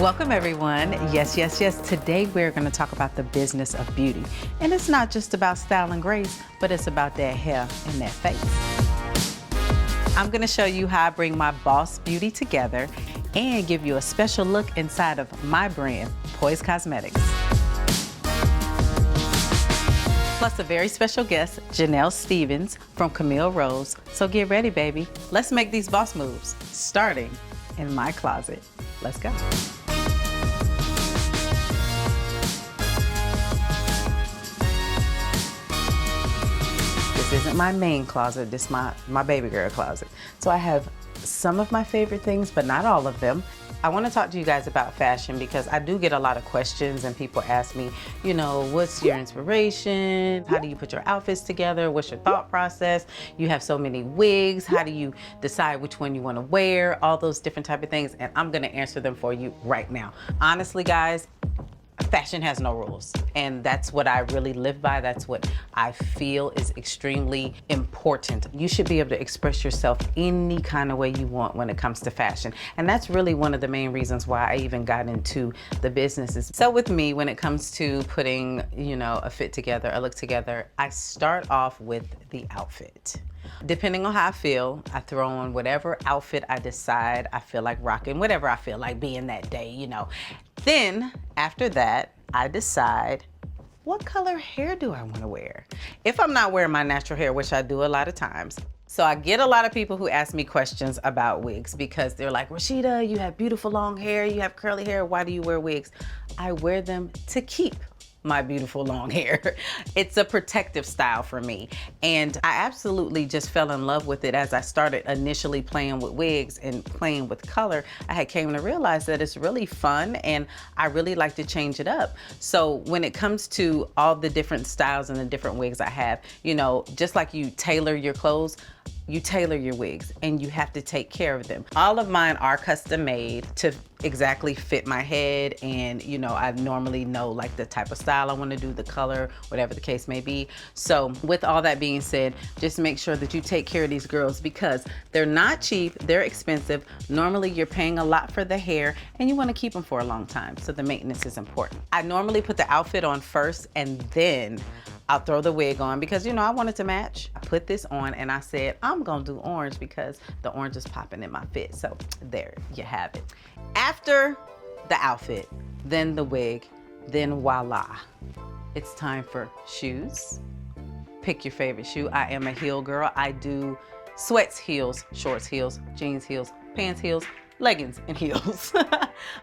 Welcome everyone. Yes, yes, yes. Today we're going to talk about the business of beauty. And it's not just about style and grace, but it's about that hair and that face. I'm going to show you how I bring my boss beauty together and give you a special look inside of my brand, Poise Cosmetics. Plus a very special guest, Janelle Stevens from Camille Rose. So get ready, baby. Let's make these boss moves, starting in my closet. Let's go. This isn't my main closet, this is my baby girl closet. So I have some of my favorite things, but not all of them. I want to talk to you guys about fashion because I do get a lot of questions and people ask me, you know, what's your inspiration? How do you put your outfits together? What's your thought process? You have so many wigs. How do you decide which one you want to wear? All those different type of things. And I'm going to answer them for you right now. Honestly, guys, fashion has no rules, and that's what I really live by. That's what I feel is extremely important. You should be able to express yourself any kind of way you want when it comes to fashion, and that's really one of the main reasons why I even got into the businesses. So with me, when it comes to putting, you know, a fit together, a look together, I start off with the outfit. Depending on how I feel, I throw on whatever outfit I decide I feel like rocking, whatever I feel like being that day, you know. Then after that, I decide what color hair do I want to wear? If I'm not wearing my natural hair, which I do a lot of times. So I get a lot of people who ask me questions about wigs because they're like, Rasheeda, you have beautiful long hair, you have curly hair, why do you wear wigs? I wear them to keep my beautiful long hair. It's a protective style for me. And I absolutely just fell in love with it as I started initially playing with wigs and playing with color. I had came to realize that it's really fun and I really like to change it up. So when it comes to all the different styles and the different wigs I have, you know, just like you tailor your clothes, you tailor your wigs and you have to take care of them. All of mine are custom made to exactly fit my head, and you know, I normally know like the type of style I want to do, the color, whatever the case may be. So with all that being said, just make sure that you take care of these girls because they're not cheap, they're expensive. Normally you're paying a lot for the hair and you want to keep them for a long time, so the maintenance is important. I normally put the outfit on first and then I'll throw the wig on because, you know, I wanted to match. I put this on and I said, I'm gonna do orange because the orange is popping in my fit. So there you have it. After the outfit, then the wig, then voila. It's time for shoes. Pick your favorite shoe. I am a heel girl. I do sweats heels, shorts heels, jeans heels, pants heels, leggings and heels.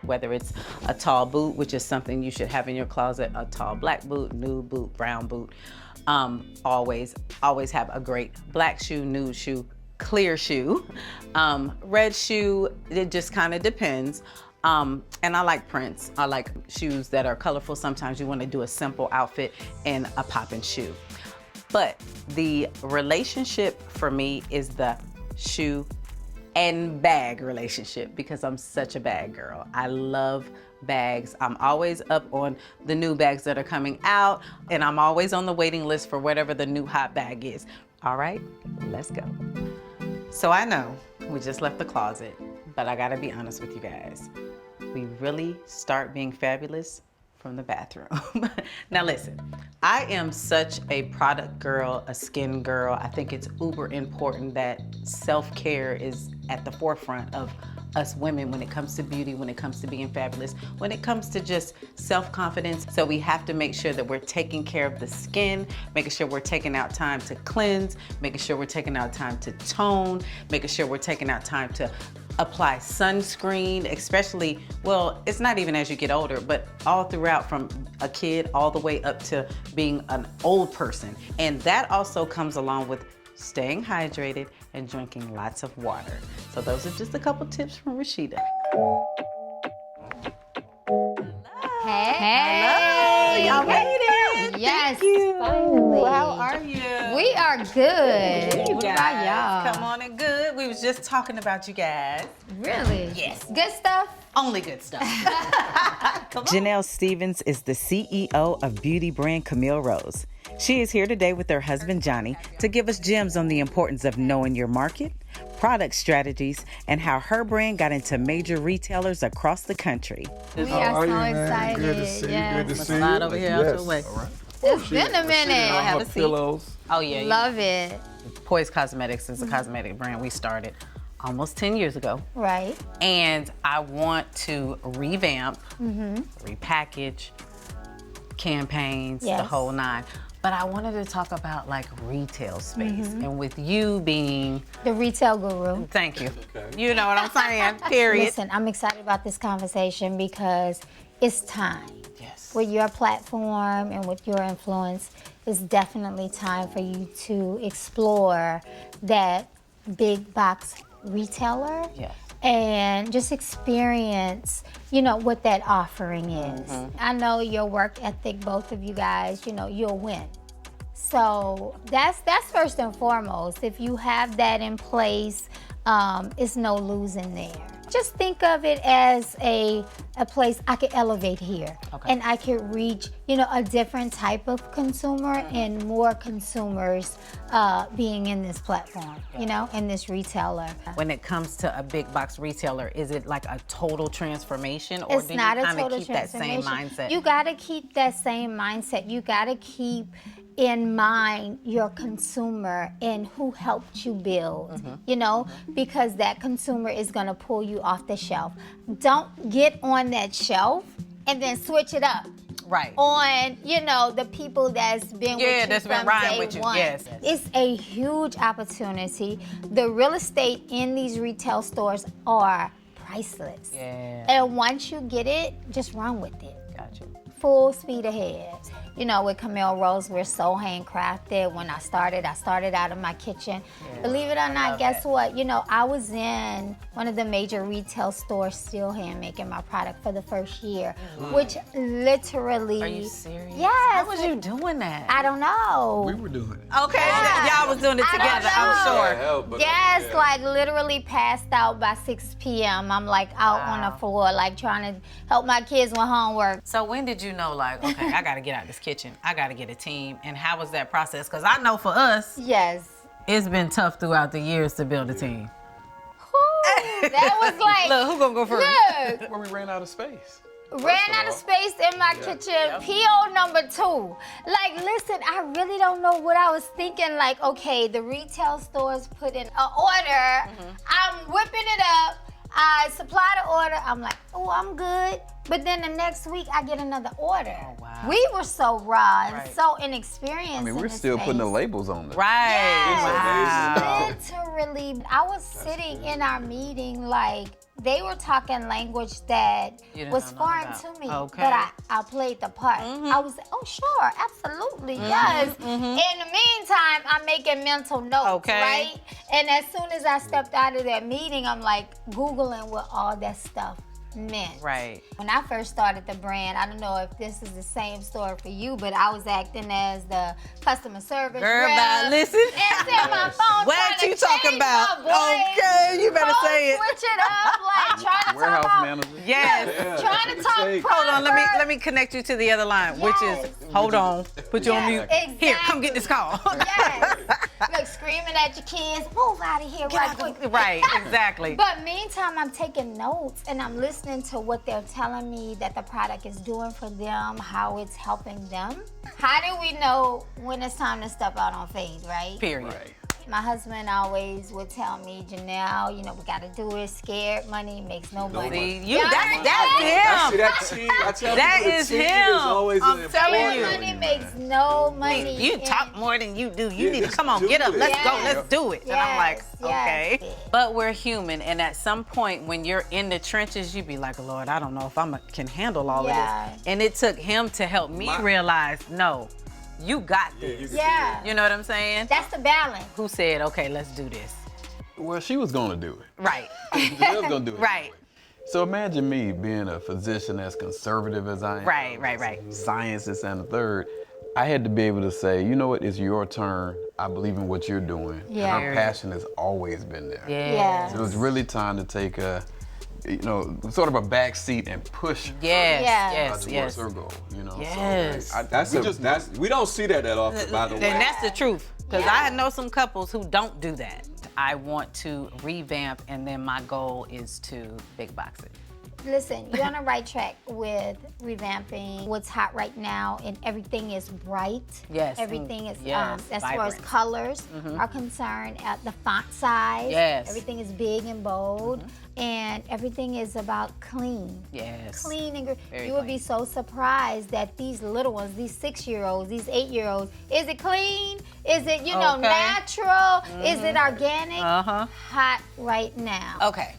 Whether it's a tall boot, which is something you should have in your closet, a tall black boot, nude boot, brown boot. Always have a great black shoe, nude shoe, clear shoe. Red shoe, it just kind of depends. And I like prints. I like shoes that are colorful. Sometimes you want to do a simple outfit and a poppin' shoe. But the relationship for me is the shoe and bag relationship because I'm such a bag girl. I love bags. I'm always up on the new bags that are coming out and I'm always on the waiting list for whatever the new hot bag is. All right, let's go. So I know we just left the closet, but I gotta be honest with you guys. We really start being fabulous from the bathroom. Now listen, I am such a product girl, a skin girl. I think it's uber important that self-care is at the forefront of us women when it comes to beauty, when it comes to being fabulous, when it comes to just self-confidence. So we have to make sure that we're taking care of the skin, making sure we're taking out time to cleanse, making sure we're taking out time to tone, making sure we're taking out time to apply sunscreen, especially, well, it's not even as you get older, but all throughout from a kid all the way up to being an old person. And that also comes along with staying hydrated and drinking lots of water. So those are just a couple tips from Rasheeda. Hey. Hello, y'all made it. Yes, Thank you. finally. How are you? We are good. You What guys, about y'all? come on and good. We was was just talking about you guys. Really? Yes. Good stuff? Only good stuff. Come on. Janelle Stevens is the CEO of beauty brand Camille Rose. She is here today with her husband, Johnny, to give us gems on the importance of knowing your market, product strategies, and how her brand got into major retailers across the country. We How are are so you, man? excited. Good to see you. Good to Yes. see you. Slide over here out your way. All right. It's been a minute. Have a seat. Pillows. Oh, yeah. Love it. Poise Cosmetics is a cosmetic brand we started almost 10 years ago. Right. And I want to revamp, repackage, campaigns, the Yes. whole nine. But I wanted to talk about like retail space. And with you being, The retail guru. thank you. You know what I'm saying, period. Listen, I'm excited about this conversation because it's time. Yes. With your platform and with your influence, it's definitely time for you to explore that big box retailer. Yes. And just experience, what that offering is. I know your work ethic, both of you guys, you'll win. So that's first and foremost. If you have that in place, it's no losing there. Just think of it as a place I could elevate here. Okay. And I could reach, a different type of consumer and more consumers being in this platform, in this retailer. When it comes to a big box retailer, is it like a total transformation, or It's do you not a kind of total keep that same transformation. mindset? You got to keep that same mindset. You got to keep in mind your consumer and who helped you build, because that consumer is going to pull you off the shelf. Don't get on that shelf and then switch it up Right. on, the people that's been with you that's been from riding day with you, one. yes. It's a huge opportunity. The real estate in these retail stores are priceless. Yeah. And once you get it, just run with it. Gotcha. Full speed ahead. With Camille Rose, we're so handcrafted. When I started out of my kitchen. Believe it or not, guess what? I was in one of the major retail stores still hand making my product for the first year, which literally. Are you serious? Yes. How was you doing that? I don't know. We were doing it. Okay, Yeah. y'all was doing it I don't together, I'm know. sure. help, but, Yes, yeah. like literally passed out by 6 p.m. I'm like out on the floor, like trying to help my kids with homework. So when did you know, like, okay, I gotta get out this kitchen, I gotta get a team, and how was that process? Because I know for us, Yes. it's been tough throughout the years to build a team. Whew, that was like, Look, who gonna go first? look, Where we ran out of space. ran out of space in my kitchen. PO number 2. Like, listen, I really don't know what I was thinking. Like, okay, the retail stores put in an order. I'm whipping it up. I supply the order. I'm like, oh, I'm good. But then the next week, I get another order. Oh, wow. We were so raw and Right. so inexperienced. I mean, in we're this still putting the space. labels on them. Right. Yes, Wow. literally. I was sitting in our meeting like they were talking language that You didn't was know foreign nothing to me. about. Okay. But I played the part. I was like, oh, sure, absolutely, yes. In the meantime, I'm making mental notes, Okay. right? And as soon as I stepped out of that meeting, I'm like Googling what all that stuff meant. Right. When I first started the brand, I don't know if this is the same story for you, but I was acting as the customer service Girl, rep. bye. Listen. Answering my phone, What trying to you talking change about? my voice, Okay, you better code say it. switch it up, like trying to Warehouse talk about, manager. Yes. trying to talk Take- Hold on, let proper. me connect you to the other line, which Yes. is, hold on, put you on Yes, mute. Here, come get this call. Yes. Like screaming at your kids, move out of here right quick. Right, exactly. But meantime, I'm taking notes and I'm listening to what they're telling me that the product is doing for them, how it's helping them. How do we know when it's time to step out on faith, right? Period. Right. My husband always would tell me, Janelle, we gotta do it. Scared money makes no money. See, you, Y'all that's understand? See, him. that team, I tell That people the is team him. is always I'm an telling important you. Scared money thing, makes man. no money. You And- talk more than you do. You Yeah, need to let's come on, do get up, it. let's go, Yes. let's do it. And I'm like, Yes, okay. yes. But we're human, and at some point when you're in the trenches, you be like, Lord, I don't know if can handle all Yeah. of this. And it took him to help me realize, no, you got this. Yeah. You know what I'm saying? That's the balance. Who said, okay, let's do this? Well, she was going to do it. Right. Janelle was going to do it. Right. So imagine me being a physician as conservative as I am. Right. Scientist and a third. I had to be able to say, you know what, it's your turn. I believe in what you're doing. Yeah. And her passion has always been there. Yes. So it was really time to take a, sort of a back seat and push Yes, Yeah. yes, towards yes. her goal. Yes. So we don't see that often, by the way. And that's the truth. Because I know some couples who don't do that. I want to revamp, and then my goal is to big box it. Listen, you're on the right track with revamping what's hot right now, and everything is bright. Yes. Everything is, Yes, as far as vibrant. colors are concerned, the font size. Yes. Everything is big and bold, and everything is about clean. Yes. Clean and Very you would be clean. so surprised that these little ones, these 6-year-olds, these 8-year-olds, is it clean? Is it, Okay. natural? Is it organic? Uh-huh. Hot right now. Okay.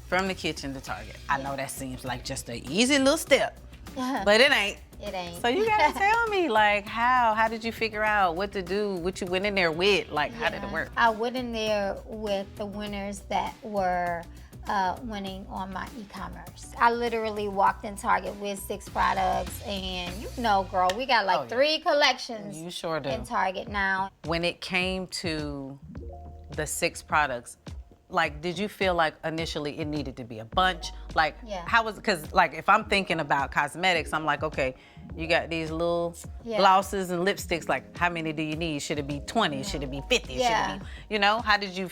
From the kitchen to Target. I know that seems like just an easy little step, but it ain't. It ain't. So you gotta tell me, like, how did you figure out what to do, what you went in there with, like, how did it work? I went in there with the winners that were winning on my e-commerce. I literally walked in Target with 6 products, and girl, we got like 3 collections You sure do. in Target now. When it came to the 6 products, like, did you feel like initially it needed to be a bunch? Like, Yeah. how was, because like if I'm thinking about cosmetics, I'm like, okay, you got these little Yeah. glosses and lipsticks, like how many do you need? Should it be 20? Should it be 50? Yeah. Should it be, how did you,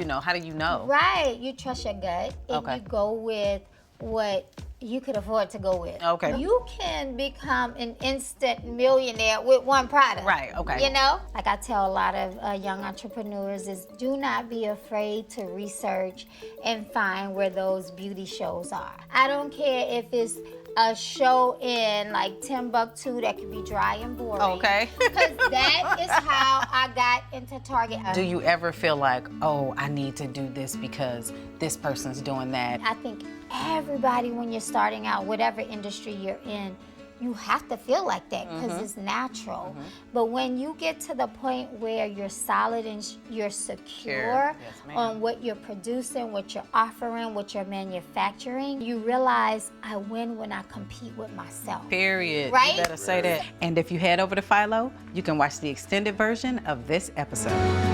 how do you know? Right, you trust your gut, and Okay. you go with what you could afford to go with. Okay. You can become an instant millionaire with one product. Right, okay. Like I tell a lot of young entrepreneurs is do not be afraid to research and find where those beauty shows are. I don't care if it's a show in like Timbuktu that could be dry and boring. Okay. Because that is how I got into Target. Do you ever feel like, oh, I need to do this because this person's doing that? I think everybody, when you're starting out, whatever industry you're in, you have to feel like that because it's natural. But when you get to the point where you're solid and you're secure Yes, ma'am. on what you're producing, what you're offering, what you're manufacturing, you realize I win when I compete with myself. Period. Right? You better say that. And if you head over to Philo, you can watch the extended version of this episode.